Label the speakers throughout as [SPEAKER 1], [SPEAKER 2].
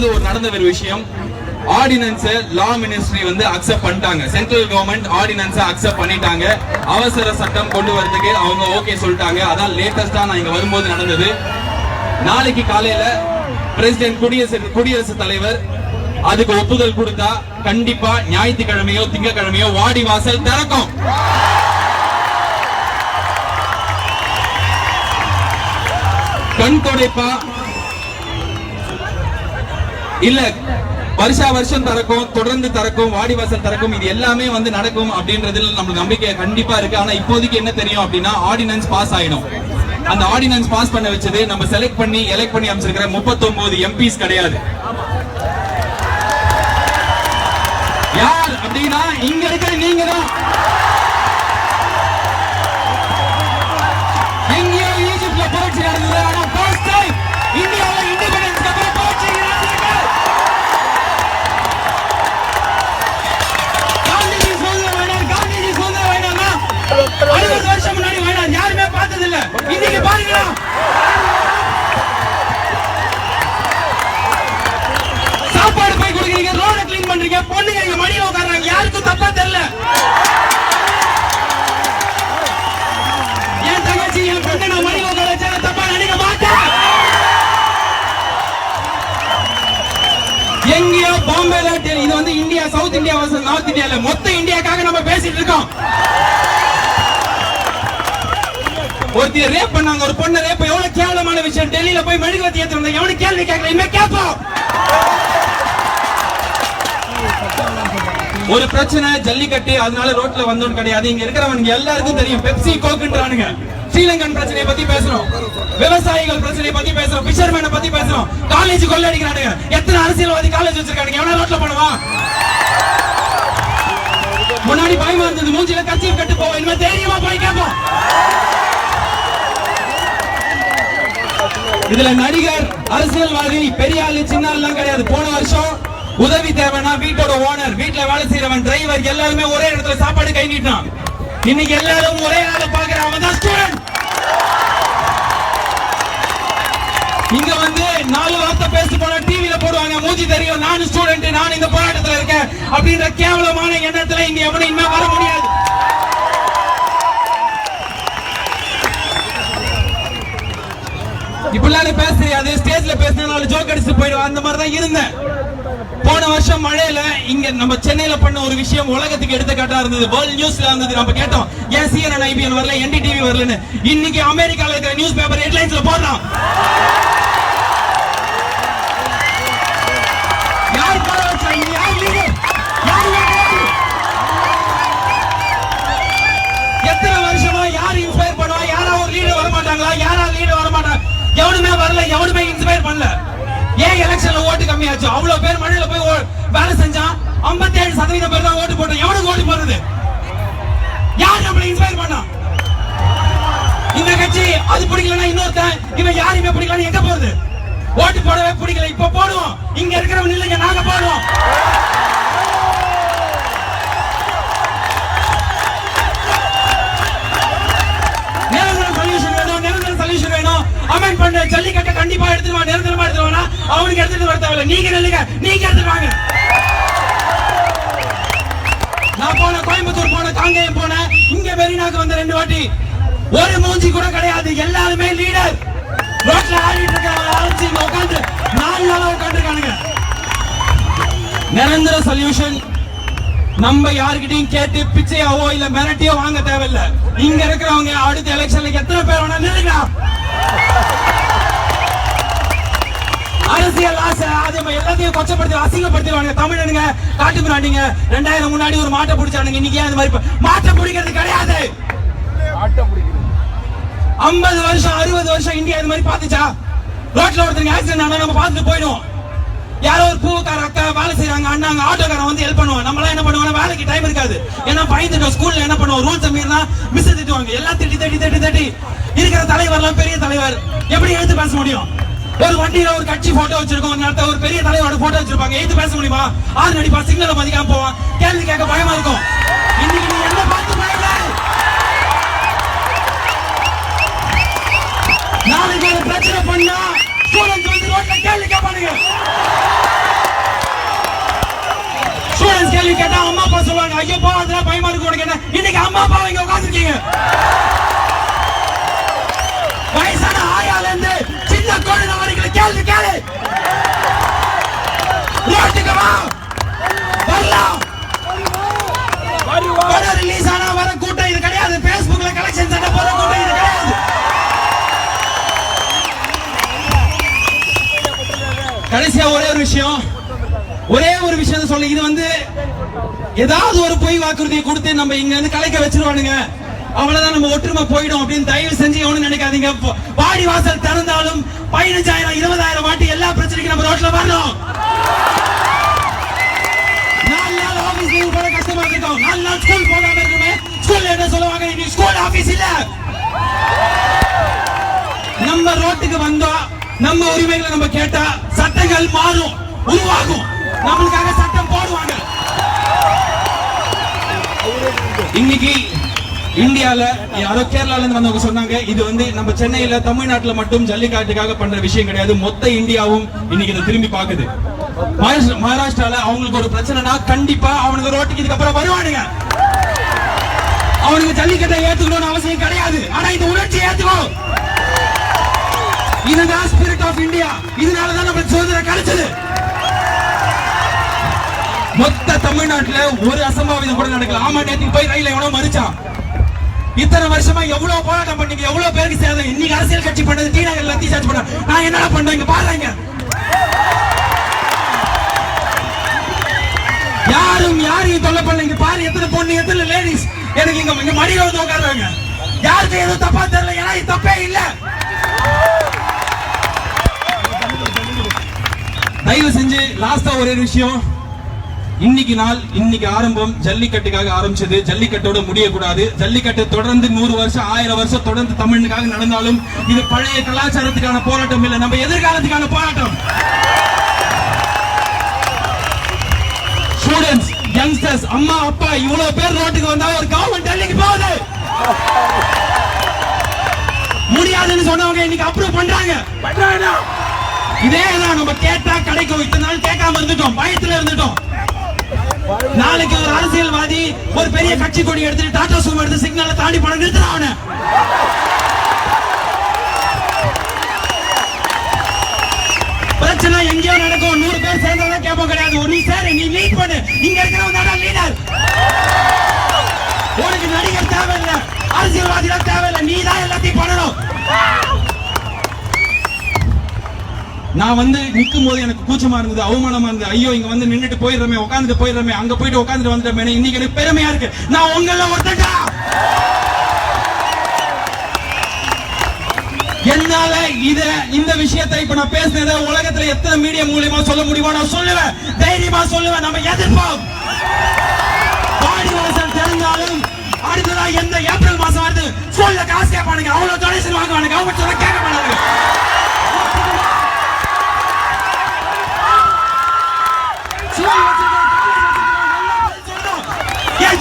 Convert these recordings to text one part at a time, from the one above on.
[SPEAKER 1] ஒரு நடந்த ஒரு விஷயம், ஆர்டினன்ஸ் லா மினிஸ்ட்ரி வந்து அக்செப்ட் பண்ணிட்டாங்க. சென்ட்ரல் கவர்மெண்ட் ஆர்டினன்ஸ் அக்செப்ட் பண்ணிட்டாங்க. அவசர சட்டம் கொண்டு வரதுக்கு அவங்க ஓகே சொல்லிட்டாங்க. அதான் லேட்டஸ்டா நான் இங்க வரும்போது நடந்தது. நாளைக்கு காலையில பிரசிடென்ட் குடியரசுத் தலைவர் அதுக்கு ஒப்புதல் கொடுத்தா கண்டிப்பா ஞாயிற்றுக்கிழமையோ திங்கக்கிழமையோ வாடி வாசல் திறக்கும். கண் தொடைப்பா இல்ல வருஷம் திறக்கும், தொடர்ந்து திறக்கும், வாடிவாசல் திறக்கும், இது எல்லாமே வந்து நடக்கும் அப்படின்றதுல நமக்கு நம்பிக்கை கண்டிப்பா இருக்கு. ஆனா இப்போதைக்கு என்ன தெரியும் அப்படின்னா ஆர்டினன்ஸ் பாஸ் ஆயிடும். அந்த ஆர்டினன்ஸ் பாஸ் பண்ண வச்சது நம்ம எலெக்ட் பண்ணி அமைச்சிருக்கிற 39 எம்பிஸ் கிடையாது. யார் அப்படின்னா இங்க இருக்கிற நீங்க தான். எங்கேயோ ஈஜிப்ட்ல புரட்சி நடந்தது, ஆனா ஃபர்ஸ்ட் டைம் இந்தியாவுல இண்டிபெண்டன்ஸ் அப்புறம் புரட்சி நடந்திருக்கு. காந்திஜி சுதந்திர வேணாம் 60 வருஷம் முன்னாடி வேணாம் யாருமே பார்த்தது இல்ல. இன்னைக்கு பாருங்களா, சாப்பாடு போய் கொடுக்குறீங்க, ரோட கிளீன் பண்றீங்க, பொண்ணுங்க இங்க மடியில உட்கார்றாங்க, யாருக்கும் தப்பா தெரியல. என் தங்கச்சி என் பொண்ணு நான் மடியில உட்கார வச்சா தப்பா நினைக்க மாட்டேன். எங்கேயோ பாம்பேல இது வந்து India, south India versus north இந்தியால மொத்த இந்தியாக்காக நம்ம பேசிட்டு இருக்கோம். ஒருத்தி ரேப் பண்ணாங்க, ஒரு பொண்ணு ரேப், எவ்வளவு கேவலமான விஷயம். டெல்லியில போய் மெழுகுவர்த்தி ஏத்துறாங்க, எவனும் கேள்வி கேட்கல, இனிமே கேட்போம். ஒரு பிரச்சனை ஜல்லிக்கட்டு, அதனால ரோட்ல வந்தோம் கிடையாது. இங்க இருக்கிறவங்க எல்லாருக்கும் தெரியும், பெப்சி கோக்குன்றானுங்க. ஸ்ரீலங்கன் பிரச்சனையை பத்தி பேசுறோம், விவசாயிகள் பிரச்சனையை பத்தி பேசுறோம், பிஷர்மேனை பத்தி பேசுறோம், காலேஜ் கொள்ள அடிக்கிறானுங்க. எத்தனை அரசியல்வாதி காலேஜ் வச்சிருக்கானுங்க, எவனா ரோட்ல பண்ணுவான்? முன்னாடி பயமா இருந்தது, மூஞ்சில கட்சியை கட்டு போவோம், இனிமே தைரியமா போய் கேட்போம். இதுல நடிகர், அரசியல்வாதி, பெரிய ஆளு, சின்ன ஆள் கிடையாது. போன வருஷம் உதவி தேவைன்னா வீட்டோட ஓனர், வீட்டுல வேலை செய்யறவன், டிரைவர் எல்லாருமே ஒரே இடத்துல சாப்பாடு கை நீட்டான். இன்னைக்கு எல்லாரும் ஒரே ஆளை பாக்குறவங்க தான் ஸ்டூடெண்ட். இங்க வந்து 4 வார்த்தை பேசி போனா டிவில போடுவாங்க, மூஞ்சி தெரியும், நான் ஸ்டூடெண்ட், நான் இந்த போராட்டத்துல இருக்கேன் அப்படின்ற கேவலமான எண்ணத்துல இங்க எவனும் இனிமே வர முடியாது. இப்பெல்லாம் பேச தெரியாது, ஸ்டேஜ்ல பேசினால ஜோக் அடிச்சு போயிடுவா, அந்த மாதிரி தான் இருந்தேன். போன வருஷம் மழையில இங்க நம்ம சென்னையில பண்ண ஒரு விஷயம் உலகத்துக்கு எடுத்துக்காட்டா இருந்தது. வேர்ல்ட் நியூஸ்ல இருந்தது. நம்ம கேட்டோம், ஏன் CNN IBN வரல, NDTV வரலன்னு. இன்னைக்கு அமெரிக்கால இருக்கிற நியூஸ் பேப்பர் ஹெட்லைன்ஸ்ல போடுறான். யார் போட வச்சா? இங்க யார் லீடர்? எத்தனை வருஷமா யார் இன்ஸ்பயர் பண்ணுவா? யாரா ஒரு லீடர் வர மாட்டாங்களா? யாரா லீடர் வர மாட்டாங்க? எவனுமே வரல, எவனுமே இன்ஸ்பயர் பண்ணல. ஏன் எலெக்ஷன்ல ஓட்டு கம்மியாச்சு? அவ்வளவு பேர் மழையில போய் வேலை செஞ்சான், 57% பேர் தான் ஓட்டு போட்டோம். எவனுக்கு ஓட்டு போறது? யார் நம்மளை இன்ஸ்பயர் பண்ணா? இந்த கட்சி அது பிடிக்கலன்னா இன்னொருத்தன், இவன் யாருமே பிடிக்கலன்னு எங்க போறது? ஓட்டு போடவே பிடிக்கல, இப்ப போடுவோம். இங்க இருக்கிறவங்க இல்லைங்க, நாங்க போடுவோம். அமெண்ட் பண்ண ஜல்லிக்கட்டை கண்டிப்பா எடுத்துருவா, நிரந்தரமா எடுத்துருவானா? அவனுக்கு எடுத்துட்டு வர தேவையில்லை, நீங்க இல்லைங்க, நீங்க எடுத்துருவாங்க. நான் போன கோயம்புத்தூர் போன, காங்கேயம் போன, இங்க மெரினாக்கு வந்த 2 வாட்டி. ஒரு மூஞ்சி கூட கிடையாது, எல்லாருமே லீடர். ரோட்ல ஆடிட்டு இருக்காங்க, ஆரம்பிச்சு இங்க உட்காந்து 4 நாளா உட்காந்துருக்கானுங்க. நிரந்தர சொல்யூஷன் நம்ம யாருக்கிட்டையும் கேட்டு பிச்சையாவோ இல்ல மிரட்டியோ வாங்க தேவையில்லை. இங்க இருக்கிறவங்க அடுத்த எலெக்ஷன்ல எத்தனை பேர் வேணா நினைக்கலாம். அரசியல் ஆசை அது எல்லாத்தையும் கொச்சப்படுத்தி அசிங்கப்படுத்திடுவாங்க. தமிழனுங்க காட்டு பிராண்டிங்க 2000 முன்னாடி ஒரு மாட்டை பிடிச்சானுங்க, இன்னைக்கு அது மாதிரி மாட்டை பிடிக்கிறது கிடையாது. 50 வருஷம் 60 வருஷம் இந்தியா இது மாதிரி பாத்துச்சா? ரோட்ல ஒருத்தருக்கு ஆக்சிடென்ட் ஆனா நம்ம பார்த்துட்டு போயிடுவோம். யாரோ ஒரு பூக்கார அக்கா வேலை செய்யறாங்க, அண்ணாங்க ஆட்டோக்காரன் வந்து ஹெல்ப் பண்ணுவாங்க. நம்மளாம் என்ன பண்ணுவோம், வேலைக்கு டைம் இருக்காது, ஏன்னா பயந்துட்டோம். ஸ்கூல்ல என்ன பண்ணுவோம், ரூல்ஸ் மீறினா மிஸ் திட்டுவாங்க. எல்லாம் திட்டி இருக்கிற தலைவர்லாம் பெரிய தலைவர் எப்படி எடுத்து பேச முடியும்? ஒரு வண்டியில ஒரு கட்சி போட்டோ வச்சிருக்கோம், ஒரு நேரத்தை ஒரு பெரிய தலைவரோட போட்டோ வச்சிருப்பாங்க, எடுத்து பேச முடியுமா? ஆறு நடிப்பா, சிக்னலை மதிக்காம போவான், கேள்வி கேட்க பயமா இருக்கும். இன்னைக்கு நீ என்ன பார்த்து பயல? நாளைக்கு ஒரு பிரச்சனை பண்ணா ஸ்டூடெண்ட்ஸ் வந்து ரோட்ல கேள்வி கேட்பானுங்க. அப்பா சொல்லுவாங்க, ஐயோ போ அதெல்லாம் பயமா இருக்கு உனக்கு என்ன. இன்னைக்கு அம்மா அப்பா இங்க உட்கார்ந்துருக்கீங்க. வயசான ஆயால இருந்து சின்ன குழந்தை வரைக்கும் கேள்வி கேளு. ரோட்டுக்கு வா, வரலாம். படம் ரிலீஸ் ஆனா வர கூட்டம் இது கிடையாது. Facebookல கலெக்ஷன் சட்டை போற கூட்டம் இது கிடையாது. கடைசியா ஒரே ஒரு விஷயம் சொல்ல, இது வந்து ஏதாவது ஒரு பொய் வாக்குறுதியை கொடுத்து நம்ம இங்க இருந்து கலைக்க வச்சிருவானுங்க, அவ்வளவுதான் நம்ம ஒற்றுமை போயிடும் அப்படின்னு தயவு செஞ்சு எவனும் நினைக்காதீங்க. வாடி வாசல் திறந்தாலும் 15,000 20,000 வாட்டி எல்லா பிரச்சனைக்கும் நம்ம ரோட்ல வரணும். 4 நாள் ஆபீஸ் லீவ் போட கஷ்டமா இருக்கும். 4 நாள் ஸ்கூல் போகாம இருக்குமே. ஸ்கூல்ல என்ன சொல்லுவாங்க, இன்னைக்கு ஸ்கூல் ஆபீஸ் இல்ல. நம்ம ரோட்டுக்கு வந்தோம், நம்ம உரிமைகளை நம்ம கேட்டா சட்டங்கள் மாறும், உருவாகும், நம்மளுக்காக சட்டம் போடுவாங்க. இன்னைக்கு இந்தியால யாரோ கேரளால இருந்து வந்தவங்க சொன்னாங்க, இது வந்து நம்ம சென்னையில தமிழ்நாட்டுல மட்டும் ஜல்லிக்காட்டுக்காக பண்ற விஷயம் கிடையாது, மொத்த இந்தியாவும் இன்னைக்கு இதை திரும்பி பாக்குது. மகாராஷ்டிரால அவங்களுக்கு ஒரு பிரச்சனைனா கண்டிப்பா அவனுக்கு ரோட்டுக்கு இதுக்கு அப்புறம் வருவானுங்க. அவனுக்கு ஜல்லிக்கட்டை ஏத்துக்கணும்னு அவசியம் கிடையாது, ஆனா இந்த உணர்ச்சி ஏத்துக்கோ. இதுதான் ஸ்பிரிட் ஆஃப் இந்தியா. இதனாலதான் நமக்கு சுதந்திரம் கிடைச்சது. மொத்த தமிழ்நாட்டுல ஒரு அசம்பாவிதம் கூட நடக்கல. ஆமா, நேத்து போய் ரயில எவ்வளவு மறிச்சான். இத்தனை வருஷமா எவ்வளவு போராட்டம் பண்ணீங்க, எவ்வளவு பேருக்கு சேதம். இன்னைக்கு அரசியல் கட்சி பண்ணது டி நகர் லத்தி சார்ஜ் பண்ண நான் என்னடா பண்றேன் இங்க பாருங்க. யாரையும் தொல்லை பண்ணீங்க பாரு. எத்தனை பொண்ணு, எத்தனை லேடிஸ் எனக்கு இங்க மடியில வந்து உட்கார்றாங்க. யாருக்கு எதுவும் தப்பா தெரியல, ஏன்னா இது தப்பே இல்ல. தயவு செஞ்சு லாஸ்டா ஒரே விஷயம், இன்னைக்கு ஆரம்பம் ஜல்லிக்கட்டுக்காக ஆரம்பிச்சது, ஜல்லிக்கட்டோட முடியக்கூடாது. ஜல்லிக்கட்டு தொடர்ந்து 100 வருஷம் 1000 வருஷம் தொடர்ந்து தமிழுக்காக நடந்தாலும் இது பழைய கலாச்சாரத்துக்கான போராட்டம் இல்ல, நம்ம எதிர்காலத்துக்கான போராட்டம். ஸ்டூடெண்ட்ஸ், யங்ஸ்டர்ஸ், அம்மா அப்பா இவ்வளவு பேர் ரோட்டுக்கு வந்தா ஒரு கவர்மெண்ட் டெல்லிக்கு போகுது. முடியாதுன்னு சொன்னவங்க இன்னைக்கு அப்ரூவ் பண்றாங்க. இதேதான் நம்ம கேட்டா கிடைக்கும். இத்தனை நாள் கேட்காம இருந்துட்டோம், பயத்துல இருந்துட்டோம். நாளைக்கு ஒரு அரசியல்வாதி ஒரு பெரிய கட்சி கொடி எடுத்துட்டு டாடா சுமோ எடுத்து சிக்னலை தாண்டி பணம் நிறுத்துறான் அவனை. பிரச்சனை எங்கேயோ நடக்கும். 100 பேர் சேர்ந்ததான் கேட்போம் கிடையாது. நீ சரி, நீ லீட் பண்ணு. இங்க இருக்கிறவங்க லீடர். உனக்கு நடிகர் தேவையில்லை, அரசியல்வாதிகள் தேவையில்லை, நீ தான் எல்லாத்தையும் பண்ணணும். நான் வந்து நிக்கும் போது எனக்கு கூச்சமா இருந்தது, அவமானமா இருந்தது. ஐயோ, இங்க வந்து நின்னுட்டு போயிடுறமே, உட்காந்துட்டு போயிடுறமே, அங்க போயிட்டு உட்காந்துட்டு வந்துட்டேன். இன்னைக்கு எனக்கு பெருமையா இருக்கு, நான் உங்கள ஒருத்தடா. என்னால இந்த விஷயத்தை இப்ப நான் பேசுனத உலகத்துல எத்தனை மீடியா மூலமா சொல்ல முடியுமோ நான் சொல்லுவேன், தைரியமா சொல்லுவேன். நம்ம எதிர்ப்போம். வாடி வாசல் தெரிஞ்சாலும் அடுத்ததா எந்த ஏப்ரல் மாசம் வருது ஸ்கூல்ல காசு கேட்பானுங்க, அவ்வளவு டொனேஷன் வாங்குவானுங்க, கவர்மெண்ட் சொல்ல கேட்க மாட்டாங்க.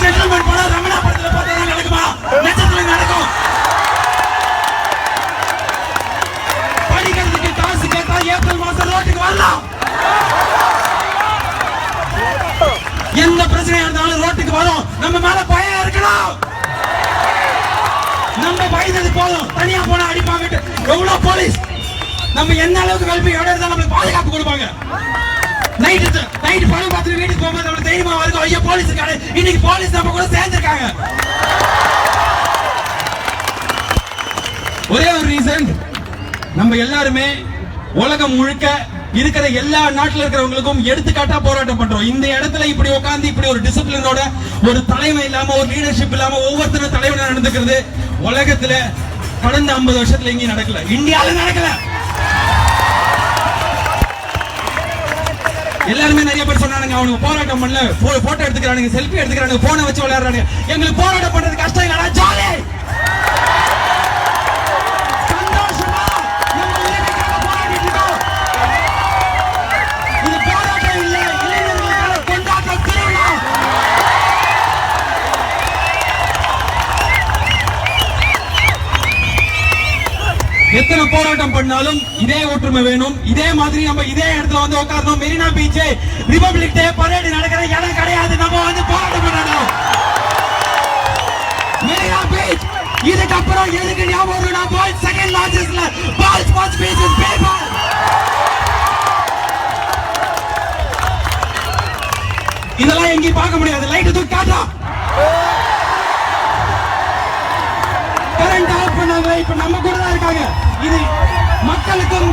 [SPEAKER 1] ஜென்டில்மேன் படம் ரமணா படத்துல பார்த்தா நடக்குமா? நட்சத்திர நடக்கும். படிக்கிறதுக்கு காசு கேட்டா ஏப்ரல் மாசம் ரோட்டுக்கு வரலாம். எந்த பிரச்சனையா இருந்தாலும் ரோட்டுக்கு வரும். நம்ம மேல பயம் இருக்கணும். நம்ம பயந்தது போதும். தனியா போனா அடிப்பாங்க. எவ்வளவு போலீஸ் நம்ம என்ன அளவுக்கு கல்வி எவ்வளவு இருந்தாலும் நம்மளுக்கு பாதுகாப்பு கொடுப்பாங்க. நைட் படம் பார்த்துட்டு வீட்டுக்கு போகும்போது நம்மளுக்கு தைரியமா வருது, ஐயோ போலீஸ் இருக்காரு. இன்னைக்கு போலீஸ் நம்ம கூட சேர்ந்திருக்காங்க. ஒரே ஒரு ரீசன், நம்ம எல்லாருமே உலகம் முழுக்க இருக்கிற எல்லா நாட்டில் இருக்கிறவங்களுக்கும் எடுத்துக்காட்டா போராட்டம் பண்றோம். இந்த இடத்துல இப்படி உட்கார்ந்து இப்படி ஒரு டிசிப்ளினோட ஒரு தலைமை இல்லாம ஒரு லீடர்ஷிப் இல்லாம ஒவ்வொருத்தரும் தலைவனா நடந்துக்கிறது உலகத்துல கடந்த 50 வருஷத்துல எங்கேயும் நடக்கல, இந்தியால நடக்கல. எல்லாருமே நிறைய பேர் சொன்னாங்க, அவனுக்கு போராட்டம் பண்ணல, போட்டோ எடுத்துக்கிறானுங்க, செல்ஃபி எடுத்துக்கிறானுங்க, போனை வச்சு விளையாடுறாங்க. எங்களுக்கு போராட்டம் பண்றது கஷ்டம் இல்லடா, ஜாலி. சந்தோஷமா நம்ம உரிமைக்காக போராடிட்டு இருக்கோம். இது போராட்டம் இல்ல, இளைஞர்களுக்கான கொண்டாட்டம், திருவிழா. எத்தனை போராட்டம் போராட்டம் பண்ணாலும் இதே ஒற்றுமை வேணும். இதே மாதிரி நம்ம இதே இடத்துல வந்து உட்காரணும். மெரினா பீச் ரிபப்ளிக் டே பரேடு நடக்கிற இடம் கிடையாது. நம்ம வந்து போராட்டம் பண்ணணும். மெரினா பீச் இதுக்கப்புறம் எதுக்கு ஞாபகம் வரும்னா வேர்ல்ட் செகண்ட் லார்ஜஸ்ட்ல ball sports beach is paper. இதெல்லாம் எங்கேயும் பார்க்க முடியாது. லைட் தூக்கி காட்டா. கரண்ட் ஆஃப் பண்ணாங்க. இப்ப நம்ம கூட தான் இருக்காங்க. இது மக்களுக்கும்